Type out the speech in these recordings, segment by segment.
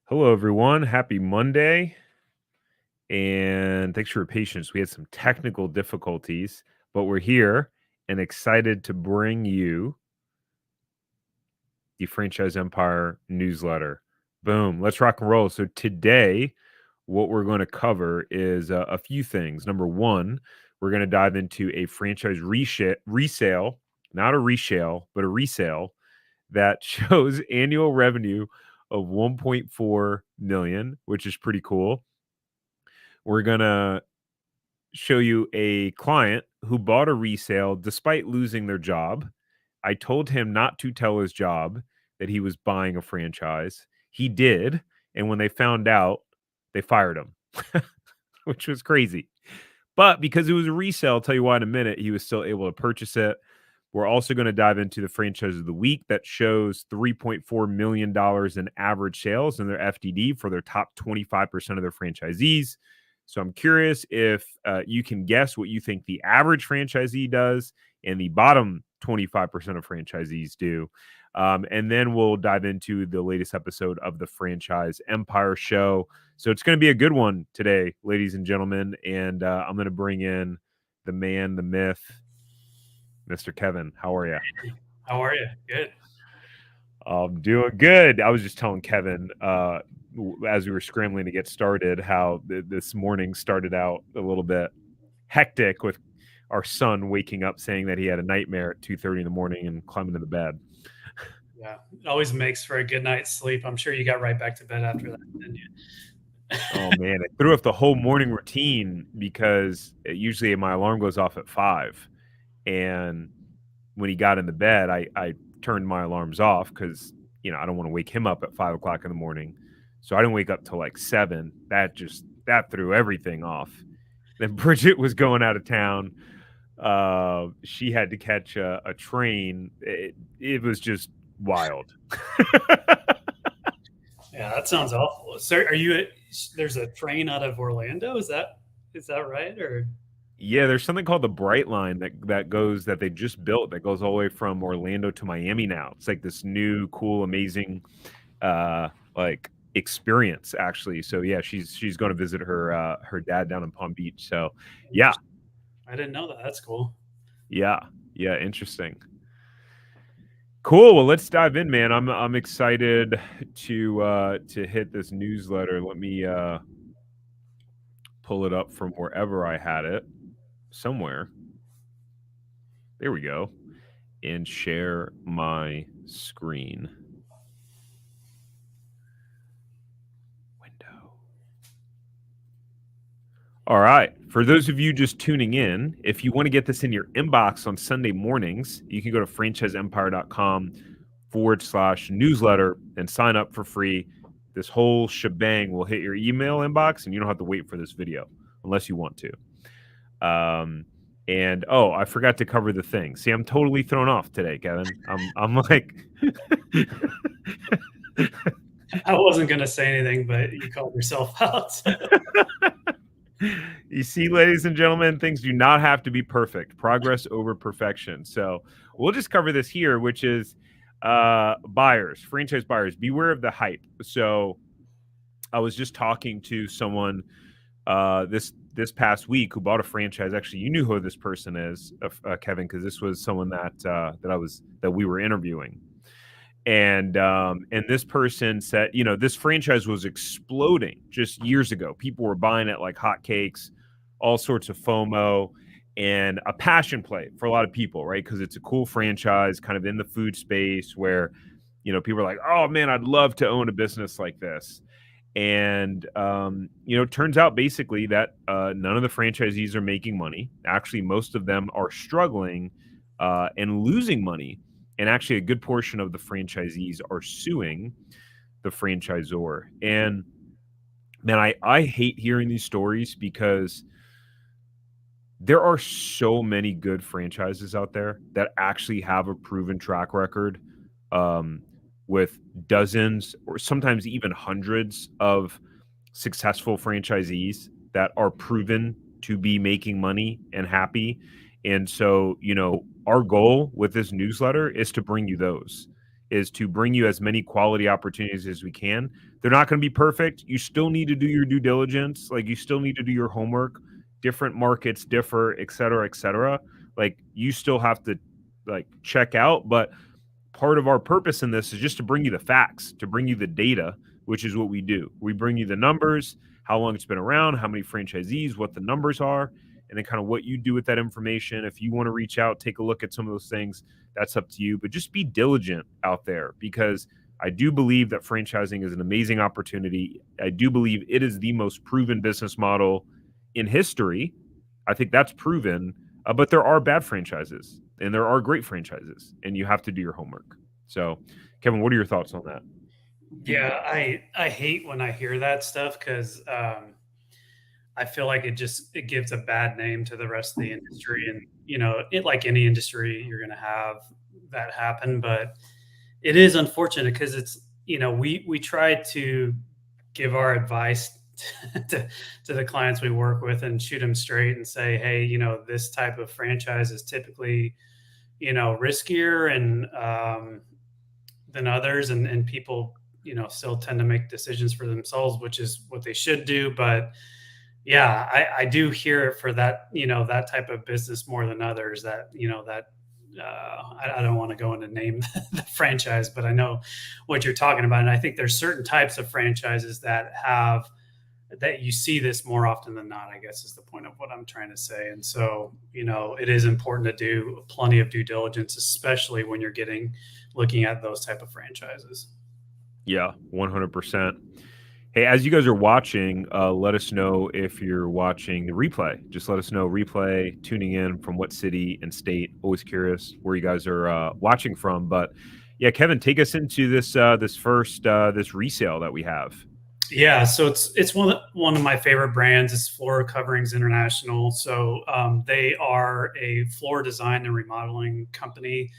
Hello, everyone. Happy Monday. And thanks for your patience. We had some technical difficulties, but we're here and excited to bring you the Franchise Empire newsletter. Boom. Let's rock and roll. So, today, what we're going to cover is a few things. Number one, we're going to dive into a franchise resale, not a resale, but a resale that shows annual revenue of 1.4 million, which is pretty cool. We're going to show you a client who bought a resale despite losing their job. I told him not to tell his job that he was buying a franchise. He did. And when they found out, they fired him, which was crazy. But because it was a resale, I'll tell you why in a minute, he was still able to purchase it. We're also going to dive into the franchise of the week that shows $3.4 million in average sales in their FDD for their top 25% of their franchisees. So I'm curious if you can guess what you think the average franchisee does and the bottom 25% of franchisees do. And then we'll dive into the latest episode of the Franchise Empire Show. So it's going to be a good one today, ladies and gentlemen. And I'm going to bring in the man, the myth, Mr. Kevin. How are you? How are you? Good. I'm doing good. I was just telling Kevin as we were scrambling to get started how this morning started out a little bit hectic with our son waking up saying that he had a nightmare at 2:30 in the morning and climbing into bed. Yeah, it always makes for a good night's sleep. I'm sure you got right back to bed after that, didn't you? Oh man, it threw off the whole morning routine because usually my alarm goes off at 5, and when he got in the bed, I turned my alarms off because I don't want to wake him up at 5 o'clock in the morning, so I didn't wake up till like 7. That threw everything off. Then Bridget was going out of town. She had to catch a train. It was just wild. Yeah, that sounds awful. So, are you? There's a train out of Orlando. Is that right? Or Yeah, there's something called the Bright Line that they just built that goes all the way from Orlando to Miami now. It's like this new, cool, amazing like experience actually. So yeah, she's going to visit her dad down in Palm Beach. So yeah, I didn't know that. That's cool. yeah, yeah, interesting. Cool. Well, let's dive in, man. I'm excited to hit this newsletter. Let me pull it up from wherever I had it. Somewhere. There we go. And share my screen. Window. All right. For those of you just tuning in, if you want to get this in your inbox on Sunday mornings, you can go to franchiseempire.com/newsletter and sign up for free. This whole shebang will hit your email inbox, and you don't have to wait for this video unless you want to. And I forgot to cover the thing. See, I'm totally thrown off today, Kevin. I'm like I wasn't gonna say anything, but you called yourself out. You see, ladies and gentlemen, things do not have to be perfect. Progress over perfection. So we'll just cover this here, which is buyers, franchise buyers, beware of the hype. So I was just talking to someone this past week who bought a franchise. Actually, you knew who this person is, Kevin, because this was someone that we were interviewing. And this person said, this franchise was exploding just years ago. People were buying it like hotcakes, all sorts of FOMO, and a passion play for a lot of people, right? Because it's a cool franchise, kind of in the food space where people are like, oh man, I'd love to own a business like this. And it turns out basically that none of the franchisees are making money. Actually, most of them are struggling and losing money. And actually, a good portion of the franchisees are suing the franchisor. And man, I hate hearing these stories because there are so many good franchises out there that actually have a proven track record with dozens or sometimes even hundreds of successful franchisees that are proven to be making money and happy. And so, our goal with this newsletter is to bring you those. is to bring you as many quality opportunities as we can. They're not going to be perfect. You still need to do your due diligence. Like, you still need to do your homework. Different markets differ, et cetera, et cetera. Like, you still have to like check out, but part of our purpose in this is just to bring you the facts, to bring you the data, which is what we do. We bring you the numbers, how long it's been around, how many franchisees, what the numbers are, and then kind of what you do with that information. If you want to reach out, take a look at some of those things, that's up to you. But just be diligent out there, because I do believe that franchising is an amazing opportunity. I do believe it is the most proven business model in history. I think that's proven. But there are bad franchises and there are great franchises, and you have to do your homework. So, Kevin, what are your thoughts on that? Yeah, I hate when I hear that stuff because I feel like it gives a bad name to the rest of the industry, and it, like any industry, you're going to have that happen. But it is unfortunate because it's we try to give our advice to the clients we work with and shoot them straight and say, hey, this type of franchise is typically riskier and than others, and people still tend to make decisions for themselves, which is what they should do. But yeah, I do hear it for that, that type of business more than others. That that I don't want to go into name the franchise, but I know what you're talking about, and I think there's certain types of franchises that you see this more often than not, I guess, is the point of what I'm trying to say. And so, it is important to do plenty of due diligence, especially when you're looking at those type of franchises. Yeah, 100%. Hey, as you guys are watching, let us know if you're watching the replay. Just let us know, replay, tuning in from what city and state. Always curious where you guys are watching from. But yeah, Kevin, take us into this first this resale that we have. Yeah, so it's one of my favorite brands. It's Floor Coverings International. So they are a floor design and remodeling company.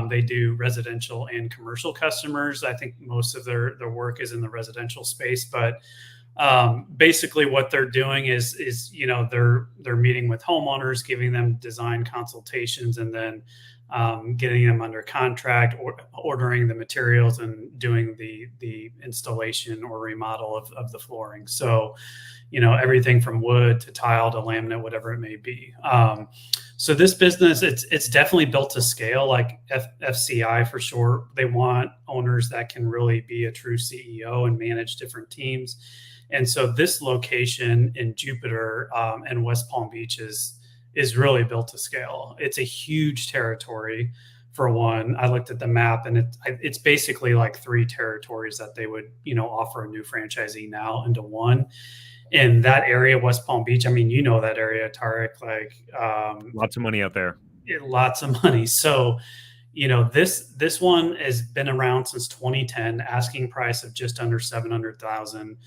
They do residential and commercial customers. I think most of their work is in the residential space, but basically what they're doing is they're meeting with homeowners, giving them design consultations, and then getting them under contract, or ordering the materials, and doing the installation or remodel of the flooring. So, everything from wood to tile to laminate, whatever it may be. So this business, it's definitely built to scale, like FCI for short. They want owners that can really be a true CEO and manage different teams. And so this location in Jupiter and West Palm Beach is really built to scale. It's a huge territory. For one, I looked at the map, and it's basically like 3 territories that they would offer a new franchisee now into one. In that area, West Palm Beach, I mean, that area, Tarek, like Lots of money out there. lots of money. So, this one has been around since 2010, asking price of just under 700,000.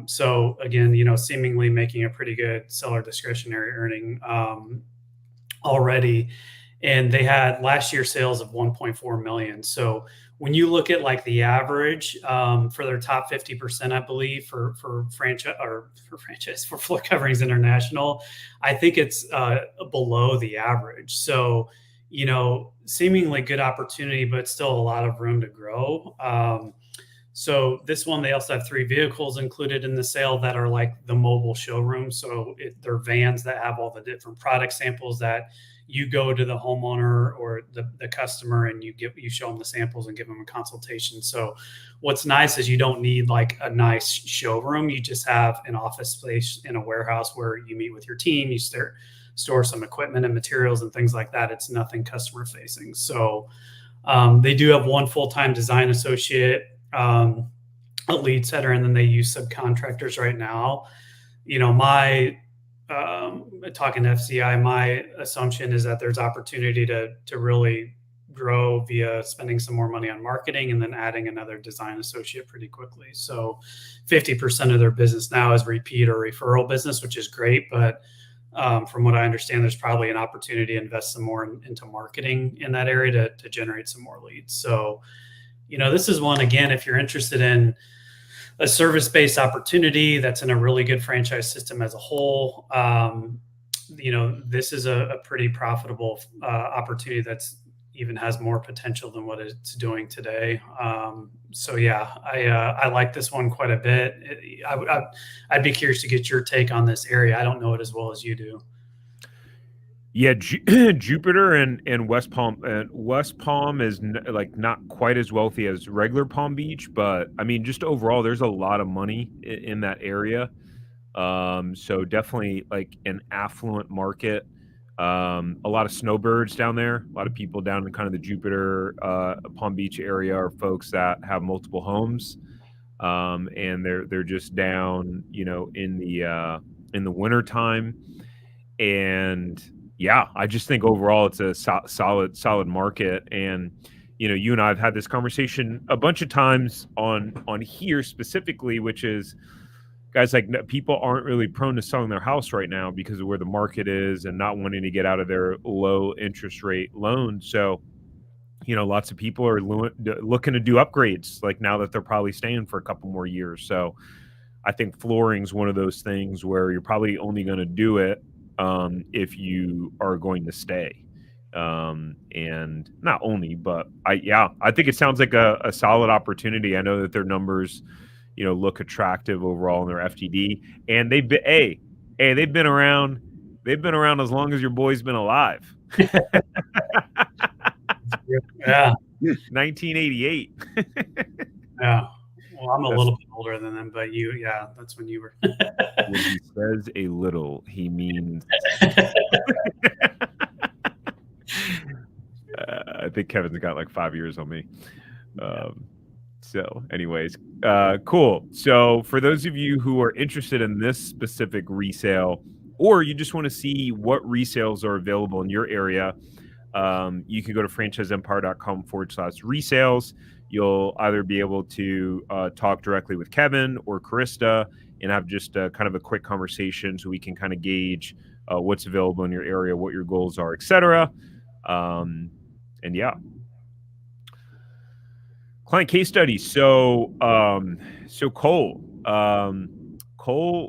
So again, seemingly making a pretty good seller discretionary earning already. And they had last year sales of 1.4 million. So when you look at like the average for their top 50%, I believe for Floor Coverings International, I think it's below the average. So, seemingly good opportunity, but still a lot of room to grow. So this one, they also have 3 vehicles included in the sale that are like the mobile showroom. So they're vans that have all the different product samples that you go to the homeowner or the customer, and you show them the samples and give them a consultation. So what's nice is you don't need like a nice showroom. You just have an office space in a warehouse where you meet with your team, you store some equipment and materials and things like that. It's nothing customer facing. So they do have 1 full-time design associate, a lead setter, and then they use subcontractors right now. My talking to FCI, my assumption is that there's opportunity to really grow via spending some more money on marketing and then adding another design associate pretty quickly. So 50% of their business now is repeat or referral business, which is great. But from what I understand, there's probably an opportunity to invest some more into marketing in that area to generate some more leads. So, this is one, again, if you're interested in a service-based opportunity that's in a really good franchise system as a whole, this is a pretty profitable opportunity that's, even has more potential than what it's doing today. So yeah, I like this one quite a bit. I'd be curious to get your take on this area. I don't know it as well as you do. Yeah, Jupiter and West Palm. West Palm is like not quite as wealthy as regular Palm Beach, but I mean, just overall, there's a lot of money in that area. So definitely like an affluent market. A lot of snowbirds down there. A lot of people down in kind of the Jupiter, Palm Beach area are folks that have multiple homes, and they're just down, in the winter time. And yeah, I just think overall it's a solid market. And you and I have had this conversation a bunch of times on here specifically, which is guys, like, people aren't really prone to selling their house right now because of where the market is and not wanting to get out of their low interest rate loans. So lots of people are looking to do upgrades, like, now that they're probably staying for a couple more years. So I think flooring's one of those things where you're probably only going to do it if you are going to stay. And not only, but I think it sounds like a solid opportunity. I know that their numbers, look attractive overall in their FTD, and they've been, they've been around. They've been around as long as your boy's been alive. Yeah. 1988. Yeah. Well, I'm a little bit older than them, but that's when you were. When he says a little, he means. I think Kevin's got like 5 years on me. So anyways, cool. So for those of you who are interested in this specific resale, or you just want to see what resales are available in your area, you can go to franchiseempire.com/resales. You'll either be able to talk directly with Kevin or Krista and have just kind of a quick conversation so we can kind of gauge what's available in your area, what your goals are, etc. And yeah. Client case study. So Cole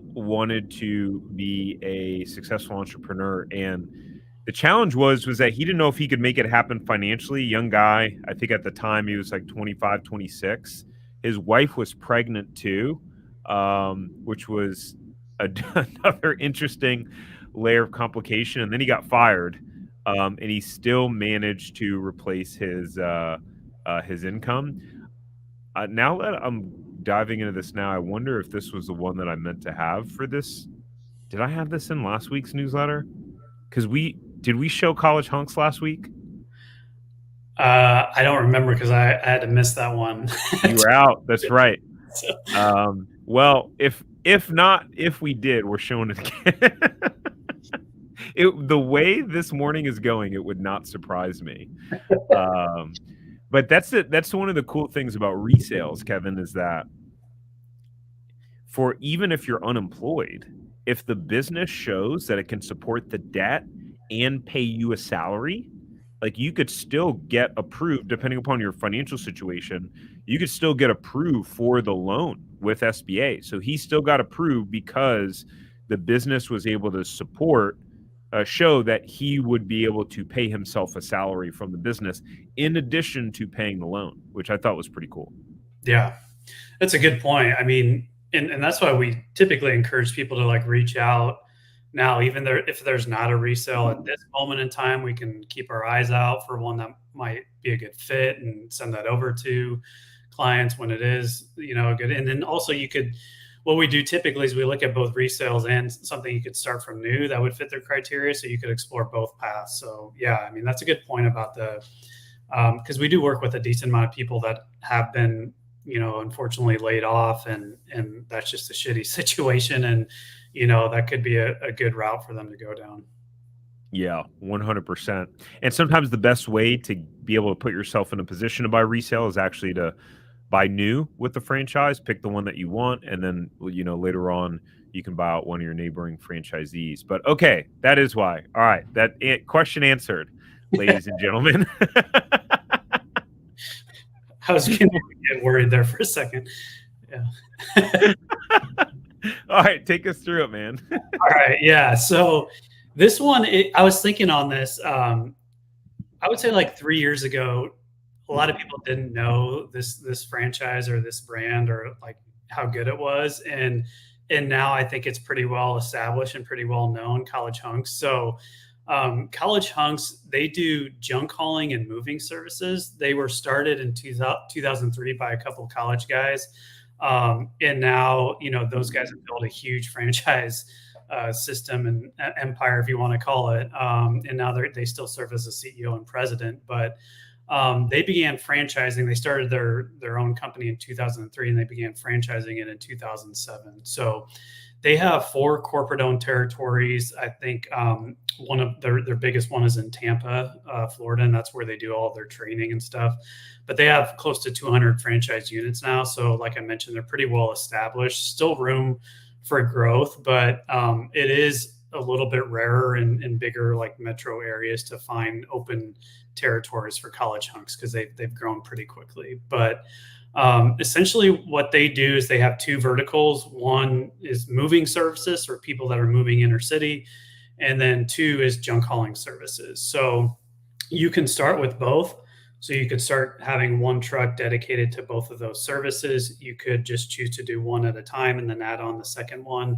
wanted to be a successful entrepreneur, and the challenge was that he didn't know if he could make it happen financially. Young guy, I think at the time he was like 25, 26. His wife was pregnant too, which was another interesting layer of complication. And then he got fired, and he still managed to replace his income. Now that I'm diving into this now, I wonder if this was the one that I meant to have for this. Did I have this in last week's newsletter? Because did we show College Hunks last week? I don't remember because I had to miss that one. You were out. That's right. Well, if not, if we did, we're showing it again. The way this morning is going, it would not surprise me. But that's it. That's one of the cool things about resales, Kevin, is that for even if you're unemployed, if the business shows that it can support the debt and pay you a salary, like, you could still get approved depending upon your financial situation. You could still get approved for the loan with SBA. So he still got approved because the business was able to show that he would be able to pay himself a salary from the business in addition to paying the loan, which I thought was pretty cool. Yeah, that's a good point. I mean, and that's why we typically encourage people to like reach out now, even if there's not a resale at this moment in time, we can keep our eyes out for one that might be a good fit and send that over to clients when it is, good. And then also what we do typically is we look at both resales and something you could start from new that would fit their criteria. So you could explore both paths. So yeah, I mean, that's a good point about because we do work with a decent amount of people that have been, unfortunately laid off, and that's just a shitty situation. And, that could be a good route for them to go down. Yeah, 100%. And sometimes the best way to be able to put yourself in a position to buy resale is actually to buy new with the franchise, pick the one that you want, and then, later on you can buy out one of your neighboring franchisees. But okay, that is why. All right, that question answered, ladies and gentlemen. I was going to get worried there for a second. Yeah. All right, take us through it, man. All right, yeah. So this one, I was thinking on this. I I would say like 3 years ago, a lot of people didn't know this franchise or this brand or like how good it was, and now I think it's pretty well established and pretty well known. College Hunks. So College Hunks, they do junk hauling and moving services. They were started in 2003 by a couple of college guys. And now, those guys have built a huge franchise system and empire, if you want to call it. And now they still serve as a CEO and president. But they began franchising. They started their own company in 2003, and they began franchising it in 2007. So they have 4 corporate-owned territories. I think one of their biggest one is in Tampa, Florida, and that's where they do all their training and stuff. But they have close to 200 franchise units now. So, like I mentioned, they're pretty well established. Still room for growth, but it is a little bit rarer in bigger like metro areas to find open territories for College Hunks because they've grown pretty quickly. But essentially, what they do is they have 2 verticals. One is moving services for people that are moving inner city, and then 2 is junk hauling services. So you can start with both. So you could start having 1 truck dedicated to both of those services. You could just choose to do one at a time and then add on the second one.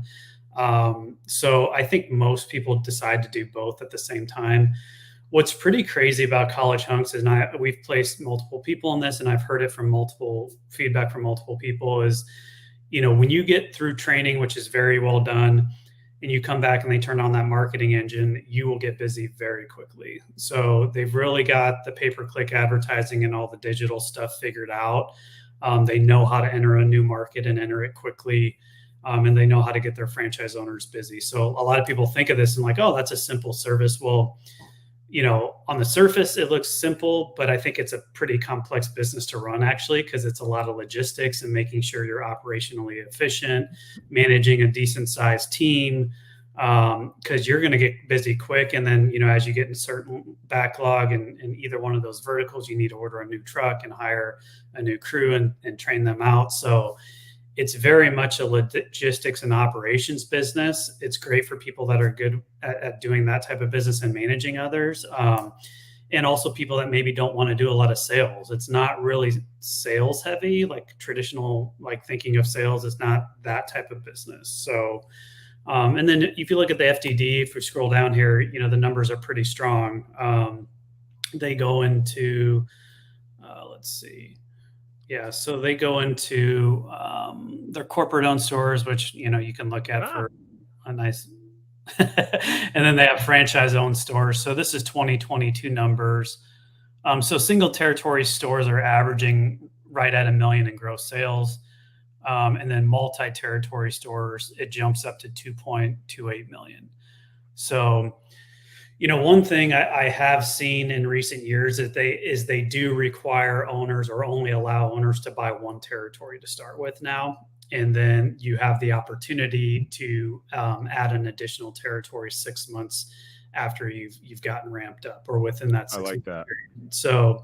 So I think most people decide to do both at the same time. What's pretty crazy about College Hunks is, we've placed multiple people in this, and I've heard it from feedback from multiple people is, when you get through training, which is very well done, and you come back and they turn on that marketing engine, you will get busy very quickly. So they've really got the pay-per-click advertising and all the digital stuff figured out. They know how to enter a new market and enter it quickly. And they know how to get their franchise owners busy. So a lot of people think of this and like, oh, that's a simple service. Well, on the surface, it looks simple, but I think it's a pretty complex business to run actually, because it's a lot of logistics and making sure you're operationally efficient, managing a decent sized team, because you're going to get busy quick. And then, as you get in certain backlog in either one of those verticals, you need to order a new truck and hire a new crew and train them out. So it's very much a logistics and operations business. It's great for people that are good at doing that type of business and managing others. And also people that maybe don't want to do a lot of sales. It's not really sales heavy, like traditional, like thinking of sales is not that type of business. So, and then if you look at the FTD, if we scroll down here, the numbers are pretty strong. They go into, let's see. Yeah, so they go into their corporate-owned stores, which you can look at for a nice, and then they have franchise-owned stores. So this is 2022 numbers. So single territory stores are averaging right at $1 million in gross sales, and then multi-territory stores it jumps up to 2.28 million. So one thing I have seen in recent years is they do require owners or only allow owners to buy 1 territory to start with now. And then you have the opportunity to add an additional territory 6 months after you've gotten ramped up or within that 6 month period. So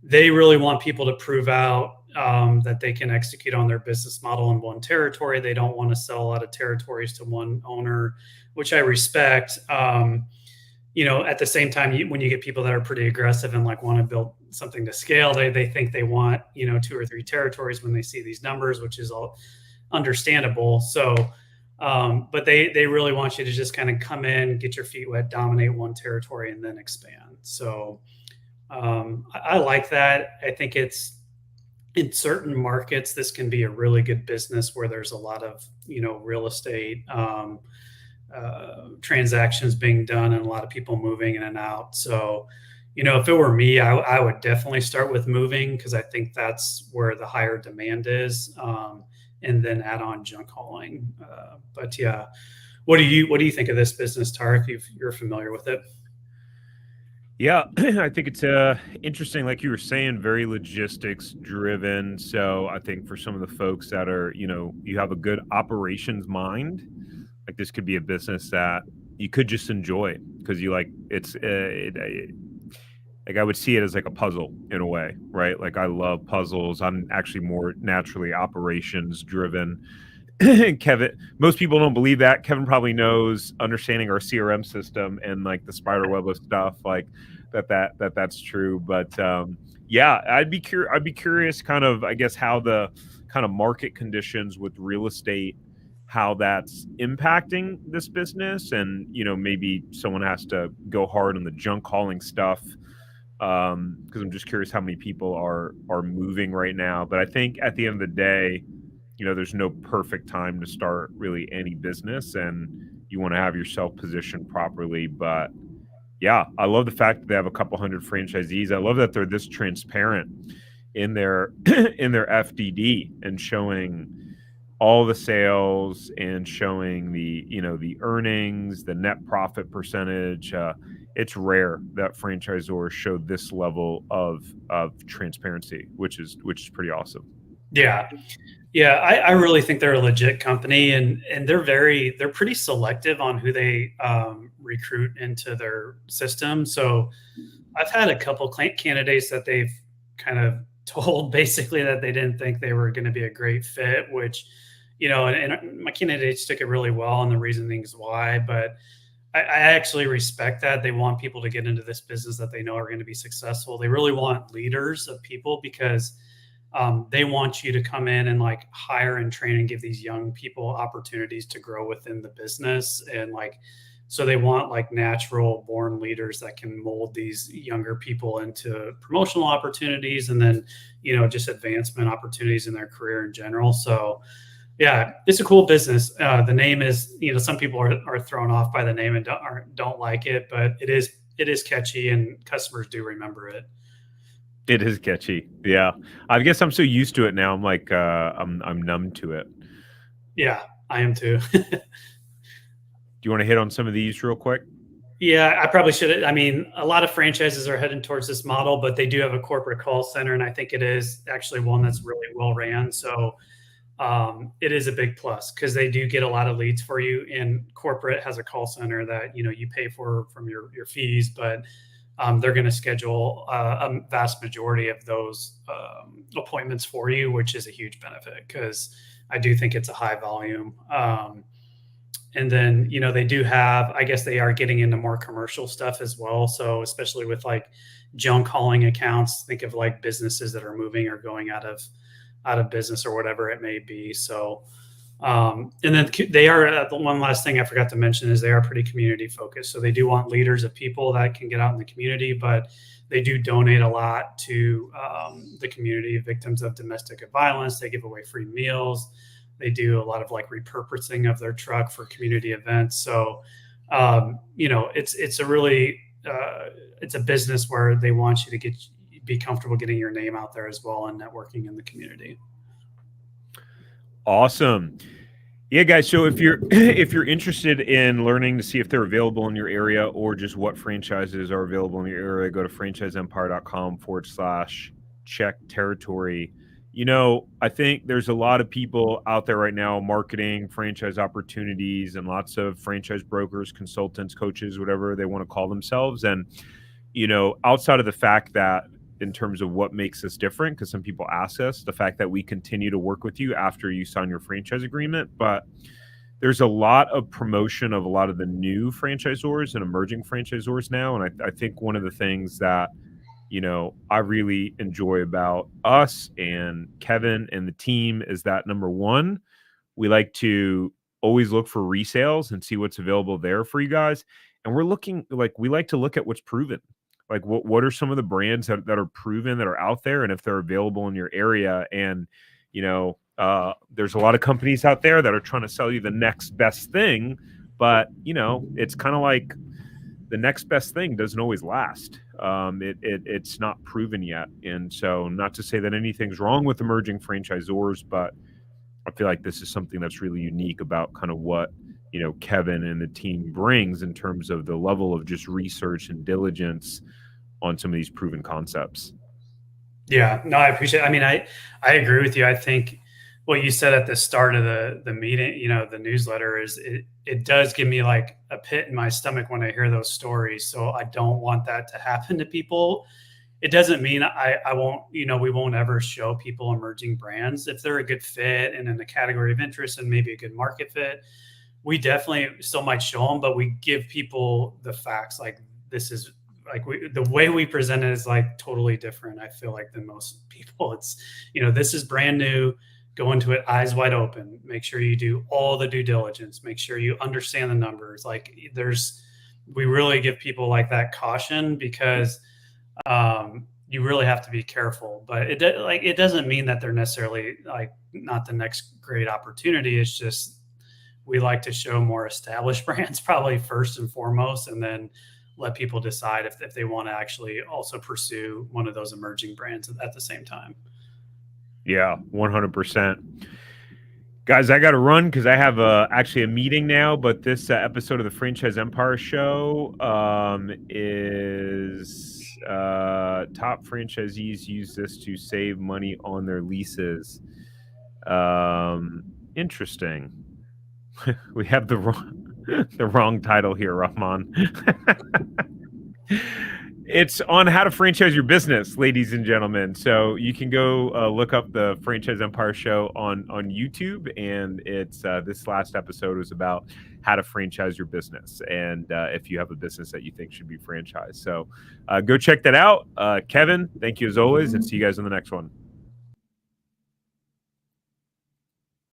they really want people to prove out that they can execute on their business model in 1 territory. They don't want to sell a lot of territories to 1 owner, which I respect. At the same time, when you get people that are pretty aggressive and like want to build something to scale, they think they want, 2 or 3 territories when they see these numbers, which is all understandable. So, but they really want you to just kind of come in, get your feet wet, dominate 1 territory, and then expand. So, I like that. I think it's in certain markets, this can be a really good business where there's a lot of, real estate, transactions being done and a lot of people moving in and out. So, if it were me, I would definitely start with moving because I think that's where the higher demand is, and then add on junk hauling. But yeah, what do you think of this business, Tarek? You're familiar with it? Yeah, I think it's interesting, like you were saying, very logistics driven. So I think for some of the folks that are, you have a good operations mind, like this could be a business that you could just enjoy because you like like I would see it as like a puzzle in a way, right? Like I love puzzles. I'm actually more naturally operations driven. Kevin, most people don't believe that. Kevin probably knows understanding our CRM system and like the spider web of stuff. Like that's true. But yeah, I'd be curious, kind of, I guess, how the kind of market conditions with real estate, how that's impacting this business, and maybe someone has to go hard on the junk hauling stuff, because I'm just curious how many people are moving right now. But I think at the end of the day, there's no perfect time to start really any business, and you want to have yourself positioned properly. But yeah, I love the fact that they have a couple hundred franchisees. I love that they're this transparent in their in their FDD, and showing all the sales, and showing the earnings, the net profit percentage. It's rare that franchisors show this level of transparency, which is pretty awesome. Yeah. Yeah, I really think they're a legit company, and they're pretty selective on who they recruit into their system. So I've had a couple candidates that they've kind of told basically that they didn't think they were going to be a great fit, which, and my candidates took it really well, and the reasonings why. But I actually respect that. They want people to get into this business that they know are going to be successful. They really want leaders of people, because they want you to come in and like hire and train and give these young people opportunities to grow within the business. And like, so they want like natural born leaders that can mold these younger people into promotional opportunities, and then, just advancement opportunities in their career in general. So yeah, it's a cool business. The name is, some people are thrown off by the name and don't like it, but it is catchy, and customers do remember it. It is catchy. Yeah. I guess I'm so used to it now. I'm like, I'm numb to it. Yeah, I am too. Do you want to hit on some of these real quick? Yeah, I probably should. I mean, a lot of franchises are heading towards this model, but they do have a corporate call center, and I think it is actually one that's really well ran. So it is a big plus, because they do get a lot of leads for you. And corporate has a call center that you pay for from your fees, but they're going to schedule a vast majority of those appointments for you, which is a huge benefit, because I do think it's a high volume. And then, they do have, I guess they are getting into more commercial stuff as well. So especially with like junk hauling accounts, think of like businesses that are moving or going out of business or whatever it may be. So, and then they are, the one last thing I forgot to mention is they are pretty community focused. So they do want leaders of people that can get out in the community, but they do donate a lot to the community, victims of domestic violence. They give away free meals. They do a lot of like repurposing of their truck for community events. So, it's a really, it's a business where they want you to be comfortable getting your name out there as well, and networking in the community. Awesome. Yeah, guys. So if you're if you're interested in learning to see if they're available in your area, or just what franchises are available in your area, go to franchiseempire.com/check territory. I think there's a lot of people out there right now marketing franchise opportunities, and lots of franchise brokers, consultants, coaches, whatever they want to call themselves. And outside of the fact that, in terms of what makes us different, because some people ask us, the fact that we continue to work with you after you sign your franchise agreement. But there's a lot of promotion of a lot of the new franchisors and emerging franchisors now. And I think one of the things that, I really enjoy about us and Kevin and the team is that, number one, we like to always look for resales and see what's available there for you guys. And we like to look at what's proven. Like, what are some of the brands that are proven, that are out there, and if they're available in your area. And, there's a lot of companies out there that are trying to sell you the next best thing, but, it's kind of like the next best thing doesn't always last. It's not proven yet. And so, not to say that anything's wrong with emerging franchisors, but I feel like this is something that's really unique about kind of what, Kevin and the team brings, in terms of the level of just research and diligence on some of these proven concepts. Yeah, no, I appreciate it. I mean, I agree with you. I think what you said at the start of the meeting, the newsletter, is it does give me like a pit in my stomach when I hear those stories. So I don't want that to happen to people. It doesn't mean I won't, we won't ever show people emerging brands if they're a good fit and in the category of interest and maybe a good market fit. We definitely still might show them, but we give people the facts, like, this is the way we present it is like totally different. I feel like than most people. It's, this is brand new. Go into it eyes wide open. Make sure you do all the due diligence. Make sure you understand the numbers. Like we really give people like that caution because you really have to be careful. But it doesn't mean that they're necessarily like not the next great opportunity. It's just we like to show more established brands probably first and foremost, and then let people decide if they want to actually also pursue one of those emerging brands at the same time. Yeah, 100%. Guys, I got to run because I have actually a meeting now. But this episode of the Franchise Empire Show is top franchisees use this to save money on their leases. Interesting. We have the wrong title here, Rahman. It's on how to franchise your business, ladies and gentlemen. So you can go look up the Franchise Empire Show on YouTube, and it's this last episode was about how to franchise your business, and if you have a business that you think should be franchised. So go check that out. Kevin, thank you as always, and see you guys on the next one.